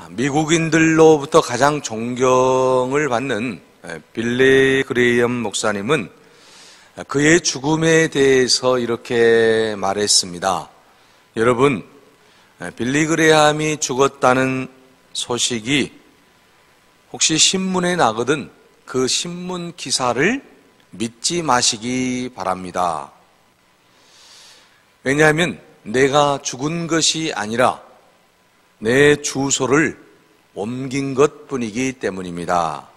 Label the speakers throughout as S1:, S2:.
S1: 미국인들로부터 가장 존경을 받는 빌리 그레이엄 목사님은 그의 죽음에 대해서 이렇게 말했습니다. 여러분, 빌리 그레이엄이 죽었다는 소식이 혹시 신문에 나거든 그 신문 기사를 믿지 마시기 바랍니다. 왜냐하면 내가 죽은 것이 아니라 내 주소를 옮긴 것뿐이기 때문입니다.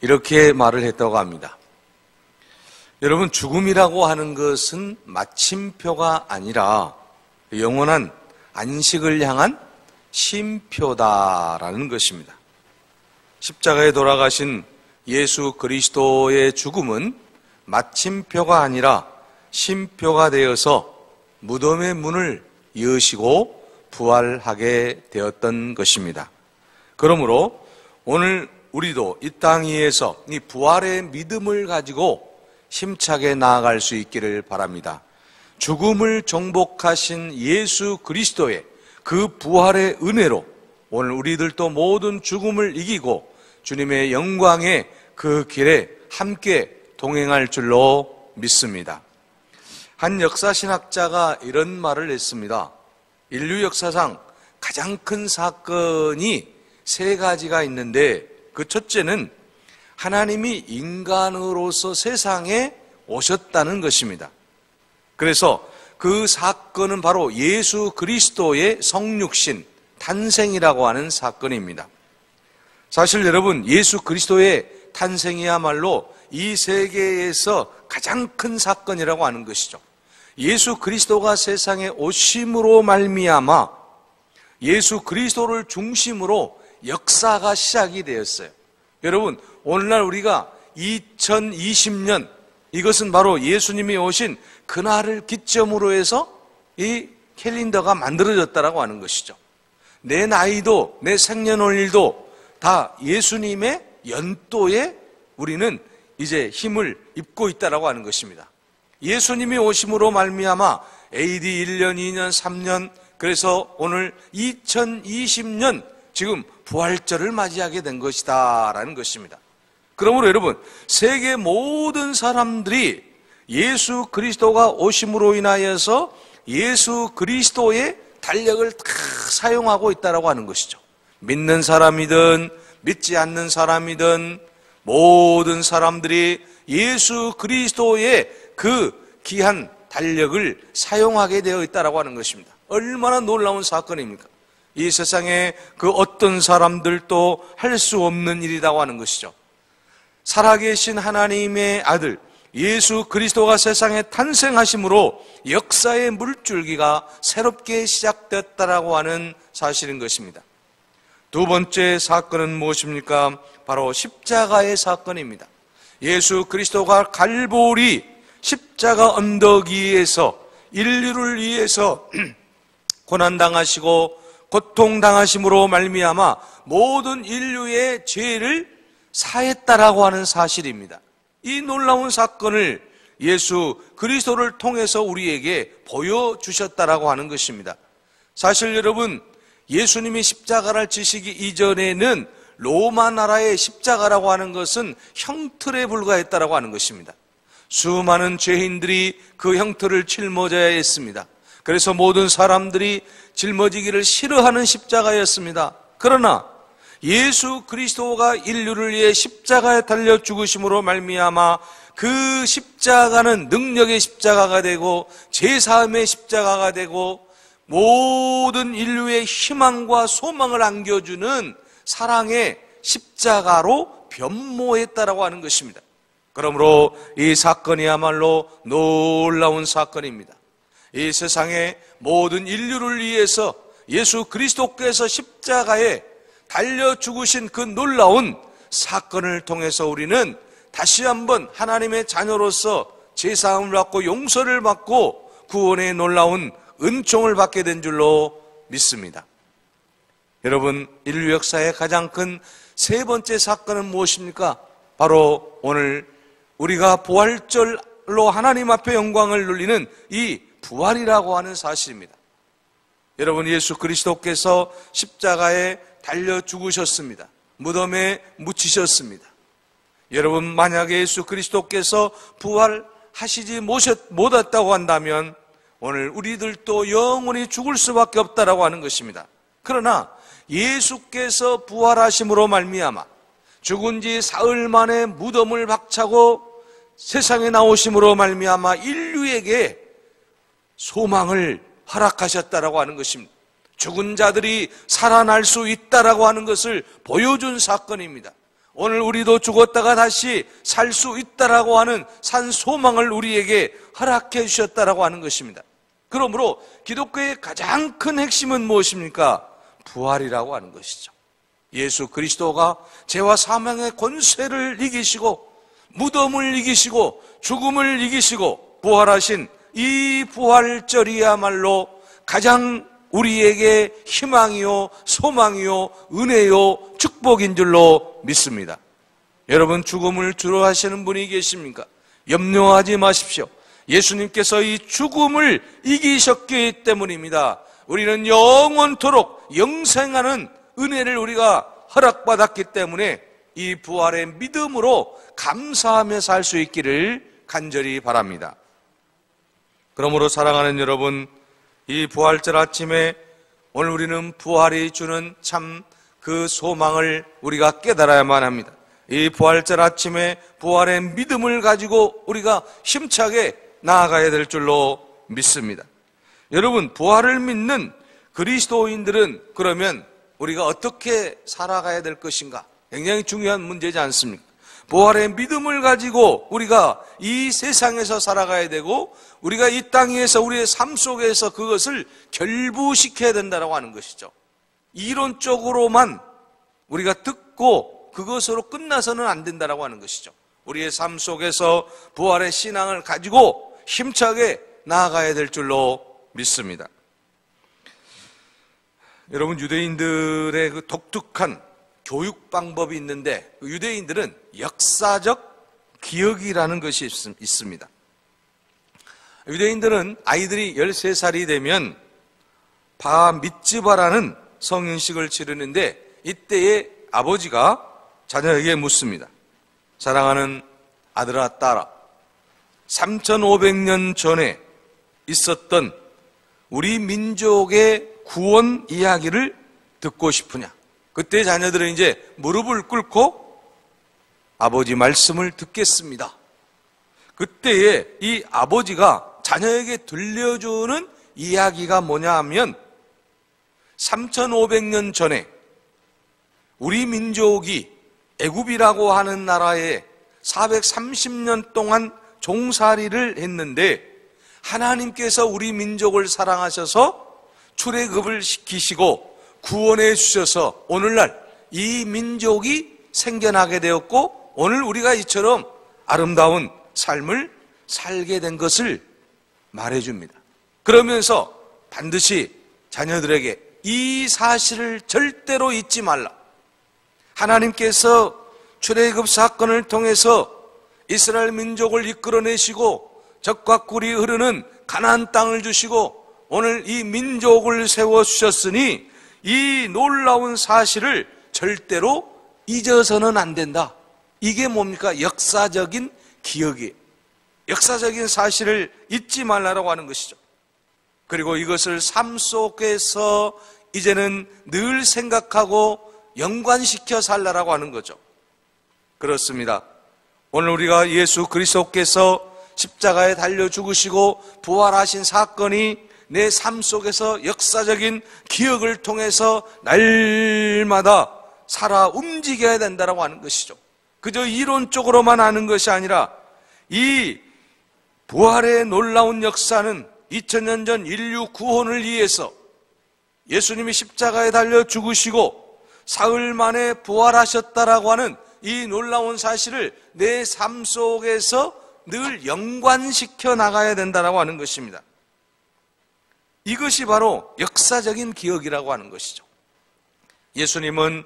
S1: 이렇게 말을 했다고 합니다. 여러분, 죽음이라고 하는 것은 마침표가 아니라 영원한 안식을 향한 쉼표다라는 것입니다. 십자가에 돌아가신 예수 그리스도의 죽음은 마침표가 아니라 쉼표가 되어서 무덤의 문을 여시고 부활하게 되었던 것입니다. 그러므로 오늘 우리도 이 땅 위에서 이 부활의 믿음을 가지고 힘차게 나아갈 수 있기를 바랍니다. 죽음을 정복하신 예수 그리스도의 그 부활의 은혜로 오늘 우리들도 모든 죽음을 이기고 주님의 영광의 그 길에 함께 동행할 줄로 믿습니다. 한 역사신학자가 이런 말을 했습니다. 인류 역사상 가장 큰 사건이 세 가지가 있는데 그 첫째는 하나님이 인간으로서 세상에 오셨다는 것입니다. 그래서 그 사건은 바로 예수 그리스도의 성육신, 탄생이라고 하는 사건입니다. 사실 여러분, 예수 그리스도의 탄생이야말로 이 세계에서 가장 큰 사건이라고 하는 것이죠. 예수 그리스도가 세상에 오심으로 말미암아 예수 그리스도를 중심으로 역사가 시작이 되었어요. 여러분, 오늘날 우리가 2020년, 이것은 바로 예수님이 오신 그날을 기점으로 해서 이 캘린더가 만들어졌다라고 하는 것이죠. 내 나이도 내 생년월일도 다 예수님의 연도에 우리는 이제 힘을 입고 있다라고 하는 것입니다. 예수님이 오심으로 말미암아 AD 1년, 2년, 3년, 그래서 오늘 2020년 지금 부활절을 맞이하게 된 것이다 라는 것입니다. 그러므로 여러분, 세계 모든 사람들이 예수 그리스도가 오심으로 인하여서 예수 그리스도의 달력을 다 사용하고 있다라고 하는 것이죠. 믿는 사람이든 믿지 않는 사람이든 모든 사람들이 예수 그리스도의 그 귀한 달력을 사용하게 되어 있다라고 하는 것입니다. 얼마나 놀라운 사건입니까? 이 세상에 그 어떤 사람들도 할 수 없는 일이라고 하는 것이죠. 살아계신 하나님의 아들 예수 그리스도가 세상에 탄생하심으로 역사의 물줄기가 새롭게 시작됐다라고 하는 사실인 것입니다. 두 번째 사건은 무엇입니까? 바로 십자가의 사건입니다. 예수 그리스도가 갈보리 십자가 언덕 위에서 인류를 위해서 고난당하시고 고통당하심으로 말미암아 모든 인류의 죄를 사했다라고 하는 사실입니다. 이 놀라운 사건을 예수 그리스도를 통해서 우리에게 보여주셨다라고 하는 것입니다. 사실 여러분, 예수님이 십자가를 지시기 이전에는 로마 나라의 십자가라고 하는 것은 형틀에 불과했다라고 하는 것입니다. 수많은 죄인들이 그 형틀을 짊어져야 했습니다. 그래서 모든 사람들이 짊어지기를 싫어하는 십자가였습니다. 그러나 예수 그리스도가 인류를 위해 십자가에 달려 죽으심으로 말미암아 그 십자가는 능력의 십자가가 되고 제사함의 십자가가 되고 모든 인류의 희망과 소망을 안겨주는 사랑의 십자가로 변모했다라고 하는 것입니다. 그러므로 이 사건이야말로 놀라운 사건입니다. 이 세상의 모든 인류를 위해서 예수 그리스도께서 십자가에 달려 죽으신 그 놀라운 사건을 통해서 우리는 다시 한번 하나님의 자녀로서 제사함을 받고 용서를 받고 구원의 놀라운 은총을 받게 된 줄로 믿습니다. 여러분, 인류 역사의 가장 큰 세 번째 사건은 무엇입니까? 바로 오늘 우리가 부활절로 하나님 앞에 영광을 누리는 이 부활이라고 하는 사실입니다. 여러분, 예수 그리스도께서 십자가에 달려 죽으셨습니다. 무덤에 묻히셨습니다. 여러분, 만약에 예수 그리스도께서 부활하시지 못했다고 한다면 오늘 우리들도 영원히 죽을 수밖에 없다라고 하는 것입니다. 그러나 예수께서 부활하심으로 말미암아 죽은 지 사흘 만에 무덤을 박차고 세상에 나오심으로 말미암아 인류에게 소망을 허락하셨다라고 하는 것입니다. 죽은 자들이 살아날 수 있다라고 하는 것을 보여준 사건입니다. 오늘 우리도 죽었다가 다시 살 수 있다라고 하는 산 소망을 우리에게 허락해 주셨다라고 하는 것입니다. 그러므로 기독교의 가장 큰 핵심은 무엇입니까? 부활이라고 하는 것이죠. 예수 그리스도가 죄와 사망의 권세를 이기시고 무덤을 이기시고 죽음을 이기시고 부활하신 이 부활절이야말로 가장 우리에게 희망이요, 소망이요, 은혜요, 축복인 줄로 믿습니다. 여러분, 죽음을 두려워하시는 분이 계십니까? 염려하지 마십시오. 예수님께서 이 죽음을 이기셨기 때문입니다. 우리는 영원토록 영생하는 은혜를 우리가 허락받았기 때문에 이 부활의 믿음으로 감사하며 살 수 있기를 간절히 바랍니다. 그러므로 사랑하는 여러분, 이 부활절 아침에 오늘 우리는 부활이 주는 참 그 소망을 우리가 깨달아야만 합니다. 이 부활절 아침에 부활의 믿음을 가지고 우리가 힘차게 나아가야 될 줄로 믿습니다. 여러분, 부활을 믿는 그리스도인들은 그러면 우리가 어떻게 살아가야 될 것인가? 굉장히 중요한 문제지 않습니까? 부활의 믿음을 가지고 우리가 이 세상에서 살아가야 되고 우리가 이 땅 위에서 우리의 삶 속에서 그것을 결부시켜야 된다고 하는 것이죠. 이론적으로만 우리가 듣고 그것으로 끝나서는 안 된다고 하는 것이죠. 우리의 삶 속에서 부활의 신앙을 가지고 힘차게 나아가야 될 줄로 믿습니다. 여러분, 유대인들의 그 독특한 교육 방법이 있는데 유대인들은 역사적 기억이라는 것이 있습니다. 유대인들은 아이들이 13살이 되면 바 미츠바라는 성인식을 치르는데 이때에 아버지가 자녀에게 묻습니다. 사랑하는 아들아, 딸아, 3500년 전에 있었던 우리 민족의 구원 이야기를 듣고 싶으냐? 그때 자녀들은 이제 무릎을 꿇고 아버지 말씀을 듣겠습니다. 그때에 이 아버지가 자녀에게 들려주는 이야기가 뭐냐 하면 3500년 전에 우리 민족이 애굽이라고 하는 나라에 430년 동안 종살이를 했는데 하나님께서 우리 민족을 사랑하셔서 출애굽을 시키시고 구원해 주셔서 오늘날 이 민족이 생겨나게 되었고 오늘 우리가 이처럼 아름다운 삶을 살게 된 것을 말해줍니다. 그러면서 반드시 자녀들에게 이 사실을 절대로 잊지 말라. 하나님께서 출애굽 사건을 통해서 이스라엘 민족을 이끌어내시고 적과 꿀이 흐르는 가나안 땅을 주시고 오늘 이 민족을 세워주셨으니 이 놀라운 사실을 절대로 잊어서는 안 된다. 이게 뭡니까? 역사적인 기억이에요. 역사적인 사실을 잊지 말라고 하는 것이죠. 그리고 이것을 삶 속에서 이제는 늘 생각하고 연관시켜 살라라고 하는 거죠. 그렇습니다. 오늘 우리가 예수 그리스도께서 십자가에 달려 죽으시고 부활하신 사건이 내 삶 속에서 역사적인 기억을 통해서 날마다 살아 움직여야 된다고 하는 것이죠. 그저 이론적으로만 아는 것이 아니라 이 부활의 놀라운 역사는 2000년 전 인류 구원을 위해서 예수님이 십자가에 달려 죽으시고 사흘 만에 부활하셨다라고 하는 이 놀라운 사실을 내 삶 속에서 늘 연관시켜 나가야 된다라고 하는 것입니다. 이것이 바로 역사적인 기억이라고 하는 것이죠. 예수님은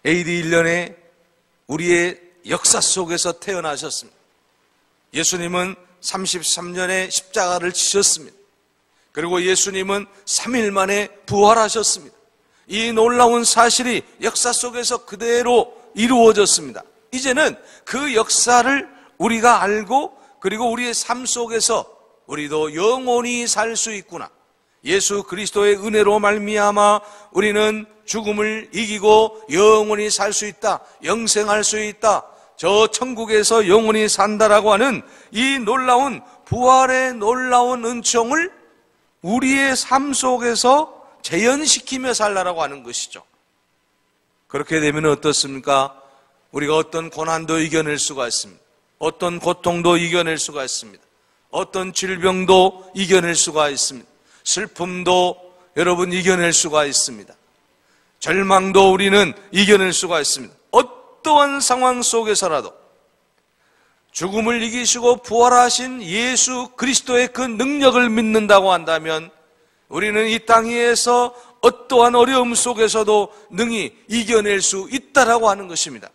S1: AD 1년에 우리의 역사 속에서 태어나셨습니다. 예수님은 33년에 십자가를 지셨습니다. 그리고 예수님은 3일 만에 부활하셨습니다. 이 놀라운 사실이 역사 속에서 그대로 이루어졌습니다. 이제는 그 역사를 우리가 알고 그리고 우리의 삶 속에서 우리도 영원히 살 수 있구나. 예수 그리스도의 은혜로 말미암아 우리는 죽음을 이기고 영원히 살 수 있다. 영생할 수 있다. 저 천국에서 영원히 산다라고 하는 이 놀라운 부활의 놀라운 은총을 우리의 삶 속에서 재현시키며 살라라고 하는 것이죠. 그렇게 되면 어떻습니까? 우리가 어떤 고난도 이겨낼 수가 있습니다. 어떤 고통도 이겨낼 수가 있습니다. 어떤 질병도 이겨낼 수가 있습니다. 슬픔도 여러분 이겨낼 수가 있습니다. 절망도 우리는 이겨낼 수가 있습니다. 어떠한 상황 속에서라도 죽음을 이기시고 부활하신 예수 그리스도의 그 능력을 믿는다고 한다면 우리는 이 땅 위에서 어떠한 어려움 속에서도 능히 이겨낼 수 있다라고 하는 것입니다.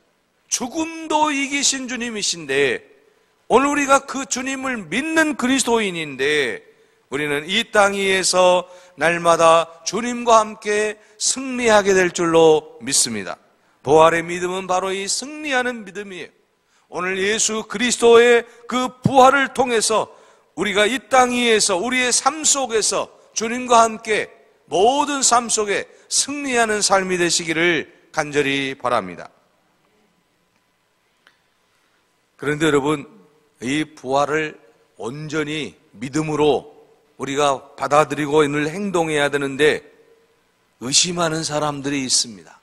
S1: 죽음도 이기신 주님이신데 오늘 우리가 그 주님을 믿는 그리스도인인데 우리는 이 땅 위에서 날마다 주님과 함께 승리하게 될 줄로 믿습니다. 부활의 믿음은 바로 이 승리하는 믿음이에요. 오늘 예수 그리스도의 그 부활을 통해서 우리가 이 땅 위에서 우리의 삶 속에서 주님과 함께 모든 삶 속에 승리하는 삶이 되시기를 간절히 바랍니다. 그런데 여러분, 이 부활을 온전히 믿음으로 우리가 받아들이고 늘 행동해야 되는데 의심하는 사람들이 있습니다.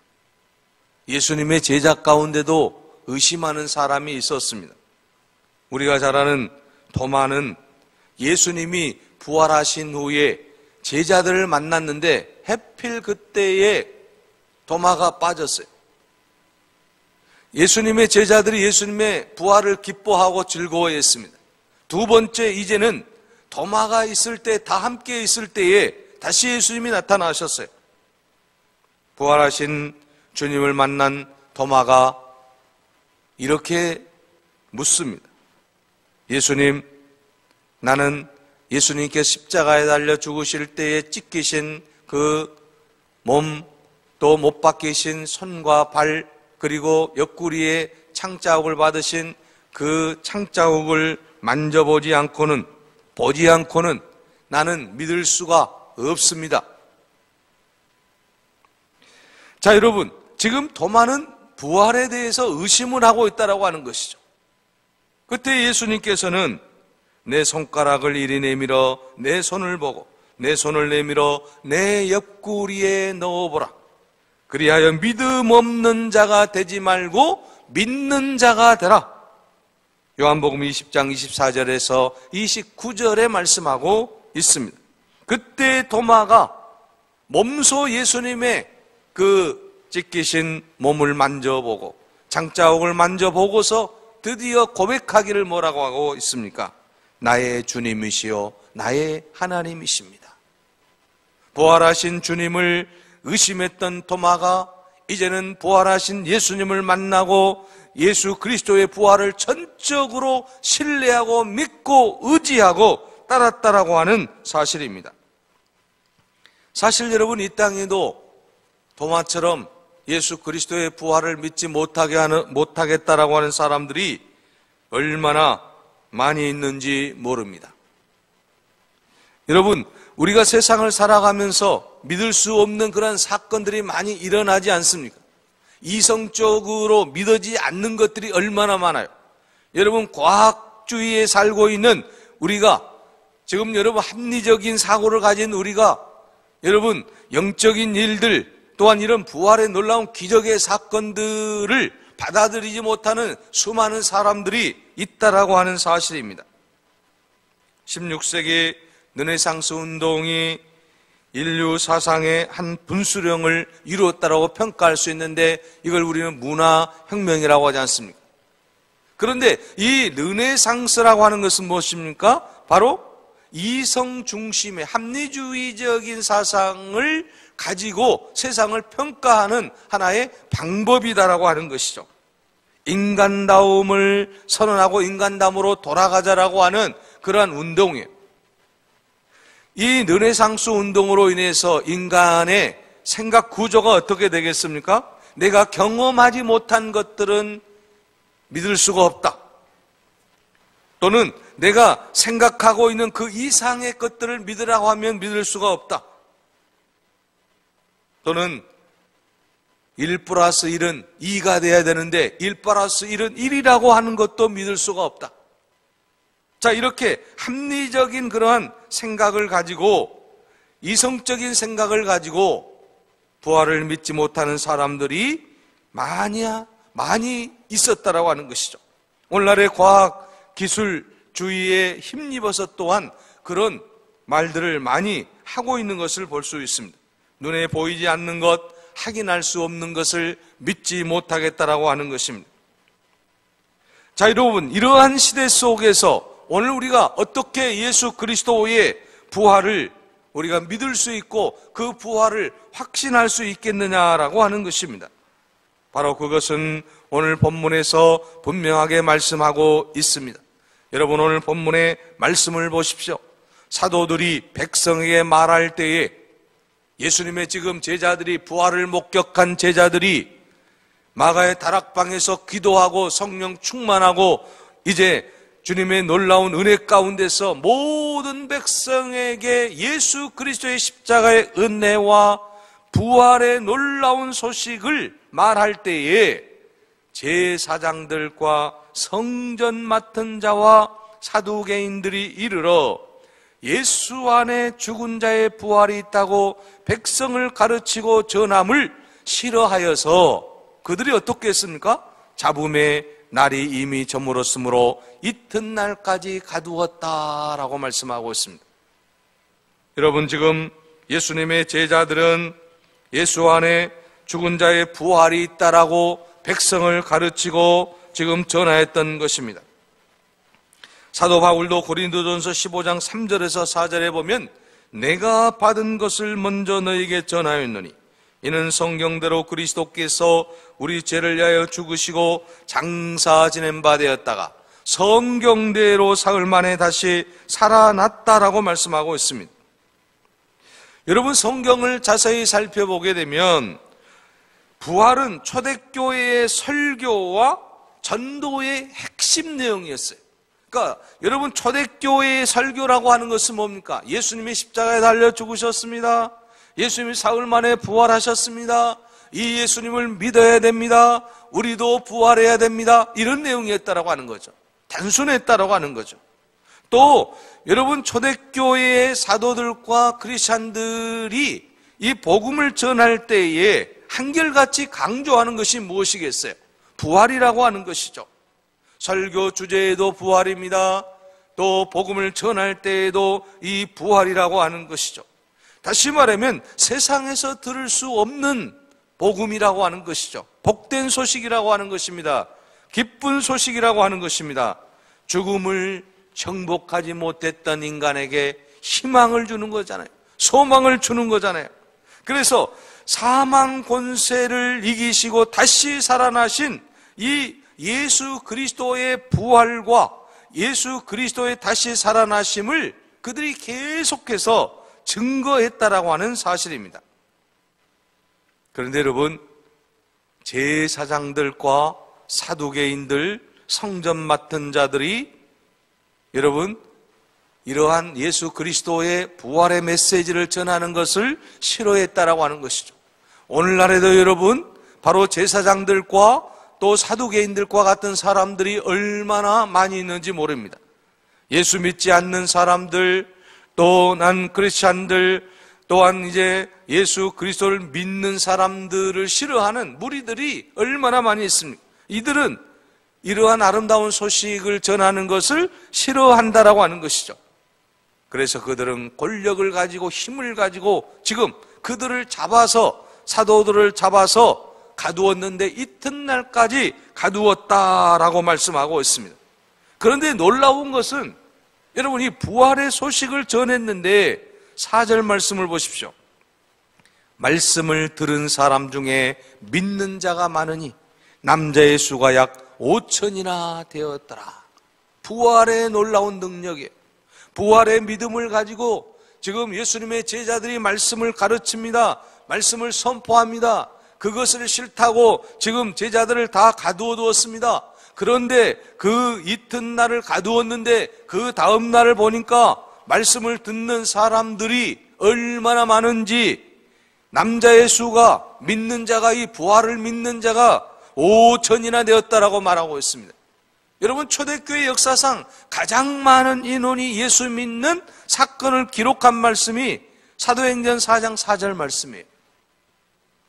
S1: 예수님의 제자 가운데도 의심하는 사람이 있었습니다. 우리가 잘 아는 도마는 예수님이 부활하신 후에 제자들을 만났는데 하필 그때에 도마가 빠졌어요. 예수님의 제자들이 예수님의 부활을 기뻐하고 즐거워했습니다. 두 번째, 이제는 도마가 있을 때, 다 함께 있을 때에 다시 예수님이 나타나셨어요. 부활하신 주님을 만난 도마가 이렇게 묻습니다. 예수님, 나는 예수님께 십자가에 달려 죽으실 때에 찢기신 그 몸, 또 못 박히신 손과 발, 그리고 옆구리에 창자국을 받으신 그 창자국을 만져보지 않고는, 보지 않고는 나는 믿을 수가 없습니다. 자, 여러분, 지금 도마는 부활에 대해서 의심을 하고 있다라고 하는 것이죠. 그때 예수님께서는 내 손가락을 이리 내밀어 내 손을 보고 내 손을 내밀어 내 옆구리에 넣어보라. 그리하여 믿음 없는 자가 되지 말고 믿는 자가 되라. 요한복음 20장 24절에서 29절에 말씀하고 있습니다. 그때 도마가 몸소 예수님의 그 찢기신 몸을 만져보고 장자옥을 만져보고서 드디어 고백하기를 뭐라고 하고 있습니까? 나의 주님이시요 나의 하나님이십니다. 부활하신 주님을 의심했던 도마가 이제는 부활하신 예수님을 만나고 예수 그리스도의 부활을 전적으로 신뢰하고 믿고 의지하고 따랐다라고 하는 사실입니다. 사실 여러분, 이 땅에도 도마처럼 예수 그리스도의 부활을 믿지 못하겠다라고 하는 사람들이 얼마나 많이 있는지 모릅니다. 여러분, 우리가 세상을 살아가면서 믿을 수 없는 그런 사건들이 많이 일어나지 않습니까? 이성적으로 믿어지지 않는 것들이 얼마나 많아요. 여러분, 과학주의에 살고 있는 우리가 지금 여러분 합리적인 사고를 가진 우리가 여러분 영적인 일들 또한 이런 부활의 놀라운 기적의 사건들을 받아들이지 못하는 수많은 사람들이 있다라고 하는 사실입니다. 16세기 르네상스 운동이 인류 사상의 한 분수령을 이루었다라고 평가할 수 있는데 이걸 우리는 문화혁명이라고 하지 않습니까? 그런데 이 르네상스라고 하는 것은 무엇입니까? 바로 이성 중심의 합리주의적인 사상을 가지고 세상을 평가하는 하나의 방법이다라고 하는 것이죠. 인간다움을 선언하고 인간다움으로 돌아가자라고 하는 그러한 운동이에요. 이 르네상스 운동으로 인해서 인간의 생각 구조가 어떻게 되겠습니까? 내가 경험하지 못한 것들은 믿을 수가 없다. 또는 내가 생각하고 있는 그 이상의 것들을 믿으라고 하면 믿을 수가 없다. 또는 1 플러스 1은 2가 돼야 되는데 1 플러스 1은 1이라고 하는 것도 믿을 수가 없다. 자, 이렇게 합리적인 그러한 생각을 가지고, 이성적인 생각을 가지고 부활을 믿지 못하는 사람들이 많이 있었다라고 하는 것이죠. 오늘날의 과학 기술주의에 힘입어서 또한 그런 말들을 많이 하고 있는 것을 볼 수 있습니다. 눈에 보이지 않는 것, 확인할 수 없는 것을 믿지 못하겠다라고 하는 것입니다. 자, 여러분, 이러한 시대 속에서 오늘 우리가 어떻게 예수 그리스도의 부활을 우리가 믿을 수 있고 그 부활을 확신할 수 있겠느냐라고 하는 것입니다. 바로 그것은 오늘 본문에서 분명하게 말씀하고 있습니다. 여러분, 오늘 본문의 말씀을 보십시오. 사도들이 백성에게 말할 때에 예수님의 지금 제자들이, 부활을 목격한 제자들이 마가의 다락방에서 기도하고 성령 충만하고 이제 주님의 놀라운 은혜 가운데서 모든 백성에게 예수 그리스도의 십자가의 은혜와 부활의 놀라운 소식을 말할 때에 제사장들과 성전 맡은 자와 사두개인들이 이르러 예수 안에 죽은 자의 부활이 있다고 백성을 가르치고 전함을 싫어하여서 그들이 어떻게 했습니까? 잡음의 날이 이미 저물었으므로 이튿날까지 가두었다라고 말씀하고 있습니다. 여러분, 지금 예수님의 제자들은 예수 안에 죽은 자의 부활이 있다라고 백성을 가르치고 지금 전하였던 것입니다. 사도 바울도 고린도전서 15장 3절에서 4절에 보면 내가 받은 것을 먼저 너에게 전하였노니 이는 성경대로 그리스도께서 우리 죄를 위하여 죽으시고 장사 지낸 바 되었다가 성경대로 사흘 만에 다시 살아났다라고 말씀하고 있습니다. 여러분, 성경을 자세히 살펴보게 되면 부활은 초대교회의 설교와 전도의 핵심 내용이었어요. 그러니까 여러분, 초대교회의 설교라고 하는 것은 뭡니까? 예수님이 십자가에 달려 죽으셨습니다. 예수님이 사흘 만에 부활하셨습니다. 이 예수님을 믿어야 됩니다. 우리도 부활해야 됩니다. 이런 내용이었다라고 하는 거죠. 단순했다라고 하는 거죠. 또 여러분, 초대교회의 사도들과 크리스찬들이 이 복음을 전할 때에 한결같이 강조하는 것이 무엇이겠어요? 부활이라고 하는 것이죠. 설교 주제에도 부활입니다. 또 복음을 전할 때에도 이 부활이라고 하는 것이죠. 다시 말하면 세상에서 들을 수 없는 복음이라고 하는 것이죠. 복된 소식이라고 하는 것입니다. 기쁜 소식이라고 하는 것입니다. 죽음을 정복하지 못했던 인간에게 희망을 주는 거잖아요. 소망을 주는 거잖아요. 그래서 사망 권세를 이기시고 다시 살아나신 이 예수 그리스도의 부활과 예수 그리스도의 다시 살아나심을 그들이 계속해서 증거했다라고 하는 사실입니다. 그런데 여러분, 제사장들과 사두개인들, 성전 맡은 자들이 여러분, 이러한 예수 그리스도의 부활의 메시지를 전하는 것을 싫어했다라고 하는 것이죠. 오늘날에도 여러분, 바로 제사장들과 또 사두개인들과 같은 사람들이 얼마나 많이 있는지 모릅니다. 예수 믿지 않는 사람들, 또 난 크리스찬들, 또한 이제 예수 그리스도를 믿는 사람들을 싫어하는 무리들이 얼마나 많이 있습니까? 이들은 이러한 아름다운 소식을 전하는 것을 싫어한다라고 하는 것이죠. 그래서 그들은 권력을 가지고 힘을 가지고 지금 그들을 잡아서, 사도들을 잡아서 가두었는데 이튿날까지 가두었다라고 말씀하고 있습니다. 그런데 놀라운 것은 여러분, 이 부활의 소식을 전했는데 4절 말씀을 보십시오. 말씀을 들은 사람 중에 믿는 자가 많으니 남자의 수가 약 5천이나 되었더라. 부활의 놀라운 능력이에요. 부활의 믿음을 가지고 지금 예수님의 제자들이 말씀을 가르칩니다. 말씀을 선포합니다. 그것을 싫다고 지금 제자들을 다 가두어 두었습니다. 그런데 그 이튿날을 가두었는데 그 다음 날을 보니까 말씀을 듣는 사람들이 얼마나 많은지, 남자의 수가, 믿는 자가, 이 부활을 믿는 자가 5천이나 되었다라고 말하고 있습니다. 여러분, 초대교회 역사상 가장 많은 인원이 예수 믿는 사건을 기록한 말씀이 사도행전 4장 4절 말씀이에요.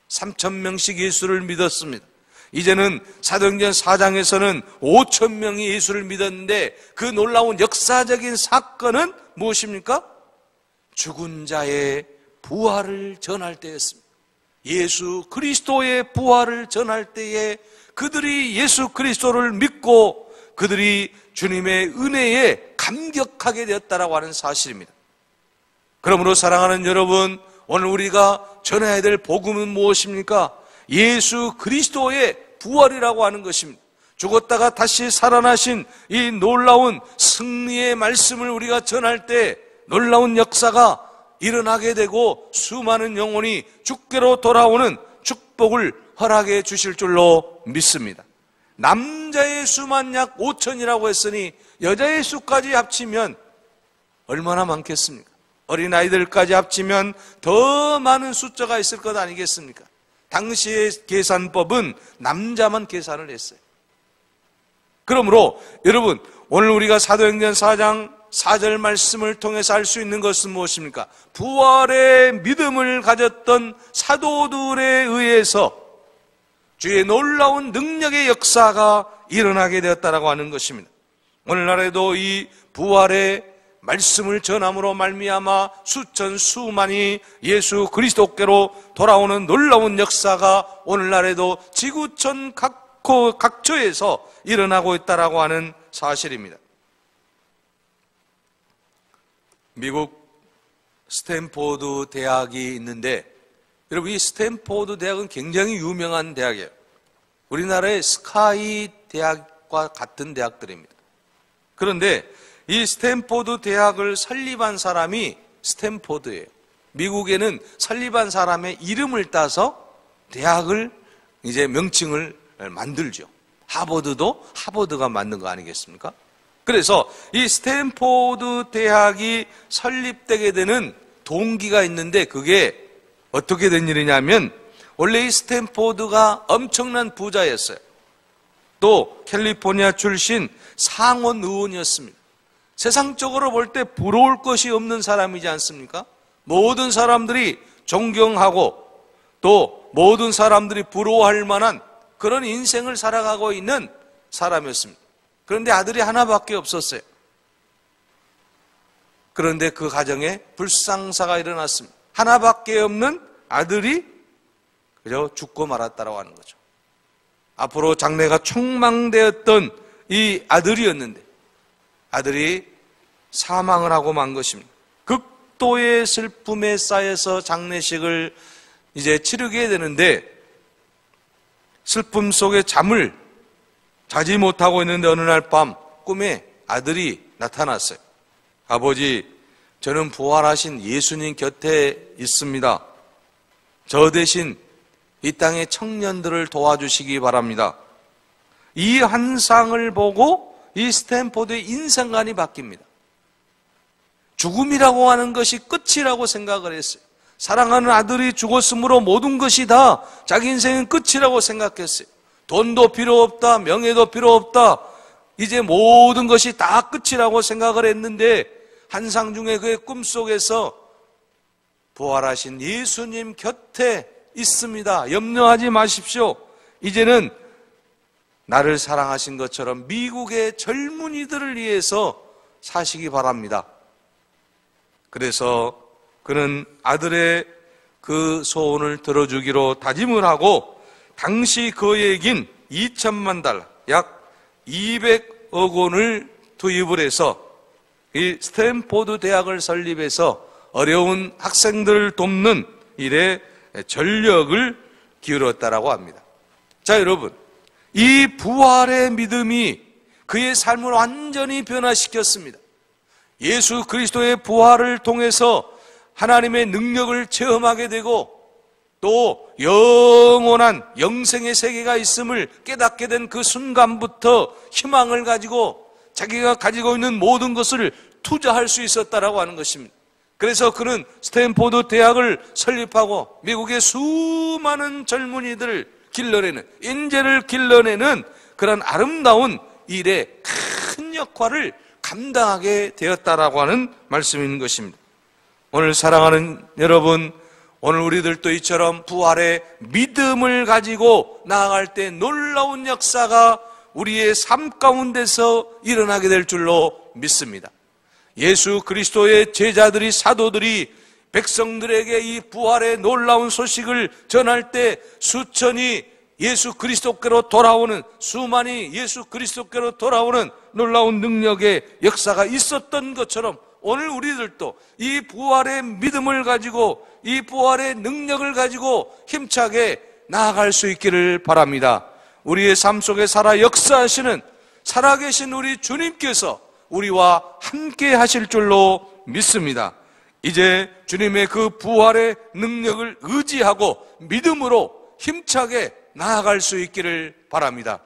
S1: 3,000명씩 예수를 믿었습니다. 이제는 사도행전 4장에서는 5,000명이 예수를 믿었는데, 그 놀라운 역사적인 사건은 무엇입니까? 죽은 자의 부활을 전할 때였습니다. 예수 그리스도의 부활을 전할 때에 그들이 예수 그리스도를 믿고 그들이 주님의 은혜에 감격하게 되었다라고 하는 사실입니다. 그러므로 사랑하는 여러분, 오늘 우리가 전해야 될 복음은 무엇입니까? 예수 그리스도의 부활이라고 하는 것입니다. 죽었다가 다시 살아나신 이 놀라운 승리의 말씀을 우리가 전할 때 놀라운 역사가 일어나게 되고 수많은 영혼이 주께로 돌아오는 축복을 허락해 주실 줄로 믿습니다. 남자의 수만 약 5천이라고 했으니 여자의 수까지 합치면 얼마나 많겠습니까? 어린아이들까지 합치면 더 많은 숫자가 있을 것 아니겠습니까? 당시의 계산법은 남자만 계산을 했어요. 그러므로 여러분, 오늘 우리가 사도행전 4장 4절 말씀을 통해서 알 수 있는 것은 무엇입니까? 부활의 믿음을 가졌던 사도들에 의해서 주의 놀라운 능력의 역사가 일어나게 되었다라고 하는 것입니다. 오늘날에도 이 부활의 말씀을 전함으로 말미암아 수천 수만이 예수 그리스도께로 돌아오는 놀라운 역사가 오늘날에도 지구촌 각처에서 일어나고 있다라고 하는 사실입니다. 미국 스탠포드 대학이 있는데, 여러분, 이 스탠포드 대학은 굉장히 유명한 대학이에요. 우리나라의 스카이 대학과 같은 대학들입니다. 그런데 이 스탠포드 대학을 설립한 사람이 스탠포드예요. 미국에는 설립한 사람의 이름을 따서 대학을 이제 명칭을 만들죠. 하버드도 하버드가 만든 거 아니겠습니까? 그래서 이 스탠포드 대학이 설립되게 되는 동기가 있는데, 그게 어떻게 된 일이냐면, 원래 이 스탠포드가 엄청난 부자였어요. 또 캘리포니아 출신 상원 의원이었습니다. 세상적으로 볼 때 부러울 것이 없는 사람이지 않습니까? 모든 사람들이 존경하고 또 모든 사람들이 부러워할 만한 그런 인생을 살아가고 있는 사람이었습니다. 그런데 아들이 하나밖에 없었어요. 그런데 그 가정에 불상사가 일어났습니다. 하나밖에 없는 아들이 그저 죽고 말았다라고 하는 거죠. 앞으로 장래가 촉망되었던 이 아들이었는데 아들이 사망을 하고 만 것입니다. 극도의 슬픔에 쌓여서 장례식을 이제 치르게 되는데, 슬픔 속에 잠을 자지 못하고 있는데 어느 날 밤 꿈에 아들이 나타났어요. 아버지, 저는 부활하신 예수님 곁에 있습니다. 저 대신 이 땅의 청년들을 도와주시기 바랍니다. 이 환상을 보고 이 스탠포드의 인생관이 바뀝니다. 죽음이라고 하는 것이 끝이라고 생각을 했어요. 사랑하는 아들이 죽었으므로 모든 것이 다 자기 인생은 끝이라고 생각했어요. 돈도 필요 없다, 명예도 필요 없다, 이제 모든 것이 다 끝이라고 생각을 했는데, 환상 중에 그의 꿈속에서 부활하신 예수님 곁에 있습니다. 염려하지 마십시오. 이제는 나를 사랑하신 것처럼 미국의 젊은이들을 위해서 사시기 바랍니다. 그래서 그는 아들의 그 소원을 들어주기로 다짐을 하고, 당시 거액인 2천만 달러, 약 200억 원을 투입을 해서 이 스탠포드 대학을 설립해서 어려운 학생들을 돕는 일에 전력을 기울였다라고 합니다. 자, 여러분, 이 부활의 믿음이 그의 삶을 완전히 변화시켰습니다. 예수 그리스도의 부활을 통해서 하나님의 능력을 체험하게 되고 또 영원한 영생의 세계가 있음을 깨닫게 된 그 순간부터 희망을 가지고 자기가 가지고 있는 모든 것을 투자할 수 있었다라고 하는 것입니다. 그래서 그는 스탠포드 대학을 설립하고 미국의 수많은 젊은이들을 길러내는, 인재를 길러내는 그런 아름다운 일에 큰 역할을 감당하게 되었다라고 하는 말씀인 것입니다. 오늘 사랑하는 여러분, 오늘 우리들도 이처럼 부활의 믿음을 가지고 나아갈 때 놀라운 역사가 우리의 삶 가운데서 일어나게 될 줄로 믿습니다. 예수 그리스도의 제자들이, 사도들이 백성들에게 이 부활의 놀라운 소식을 전할 때 수천이 예수 그리스도께로 돌아오는, 수만이 예수 그리스도께로 돌아오는 놀라운 능력의 역사가 있었던 것처럼 오늘 우리들도 이 부활의 믿음을 가지고, 이 부활의 능력을 가지고 힘차게 나아갈 수 있기를 바랍니다. 우리의 삶 속에 살아 역사하시는 살아계신 우리 주님께서 우리와 함께 하실 줄로 믿습니다. 이제 주님의 그 부활의 능력을 의지하고 믿음으로 힘차게 나아갈 수 있기를 바랍니다.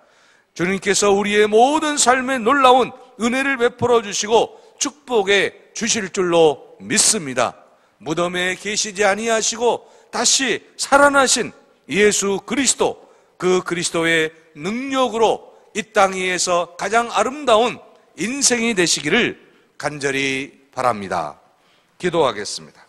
S1: 주님께서 우리의 모든 삶에 놀라운 은혜를 베풀어 주시고 축복해 주실 줄로 믿습니다. 무덤에 계시지 아니하시고 다시 살아나신 예수 그리스도, 그 그리스도의 능력으로 이 땅 위에서 가장 아름다운 인생이 되시기를 간절히 바랍니다. 기도하겠습니다.